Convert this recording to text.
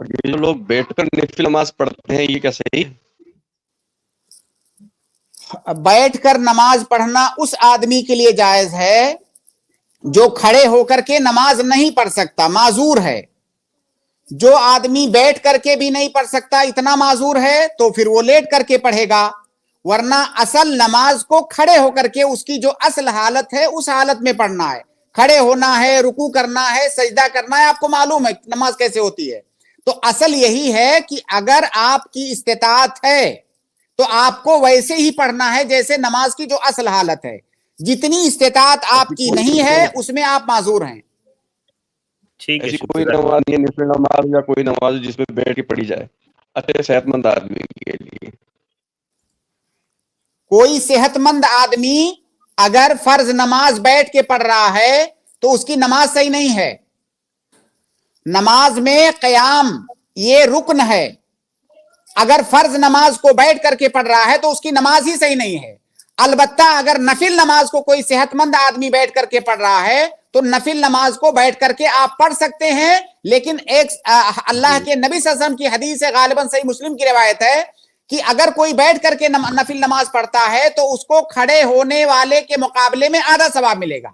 یہ جو لوگ بیٹھ کر نفل نماز پڑھتے ہیں یہ کیا صحیح؟ بیٹھ کر نماز پڑھنا اس آدمی کے لیے جائز ہے جو کھڑے ہو کر کے نماز نہیں پڑھ سکتا، معذور ہے۔ جو آدمی بیٹھ کر کے بھی نہیں پڑھ سکتا، اتنا معذور ہے، تو پھر وہ لیٹ کر کے پڑھے گا، ورنہ اصل نماز کو کھڑے ہو کر کے اس کی جو اصل حالت ہے اس حالت میں پڑھنا ہے۔ کھڑے ہونا ہے، رکوع کرنا ہے، سجدہ کرنا ہے، آپ کو معلوم ہے نماز کیسے ہوتی ہے۔ تو اصل یہی ہے کہ اگر آپ کی استطاعت ہے تو آپ کو ویسے ہی پڑھنا ہے جیسے نماز کی جو اصل حالت ہے۔ جتنی استطاعت آپ کی نہیں ہے اس میں آپ معذور ہیں۔ ٹھیک ہے، ایسی کوئی نماز نہیں ہے نفل نماز یا کوئی نماز جس میں بیٹھ کے پڑھی جائے اچھے صحت مند آدمی کے لیے؟ کوئی صحت مند آدمی اگر فرض نماز بیٹھ کے پڑھ رہا ہے تو اس کی نماز صحیح نہیں ہے۔ نماز میں قیام یہ رکن ہے، اگر فرض نماز کو بیٹھ کر کے پڑھ رہا ہے تو اس کی نماز ہی صحیح نہیں ہے۔ البتہ اگر نفل نماز کو کوئی صحت مند آدمی بیٹھ کر کے پڑھ رہا ہے تو نفل نماز کو بیٹھ کر کے آپ پڑھ سکتے ہیں، لیکن ایک اللہ کے نبی صلی اللہ علیہ وسلم کی حدیث ہے، غالباً صحیح مسلم کی روایت ہے کہ اگر کوئی بیٹھ کر کے نفل نماز پڑھتا ہے تو اس کو کھڑے ہونے والے کے مقابلے میں آدھا ثواب ملے گا۔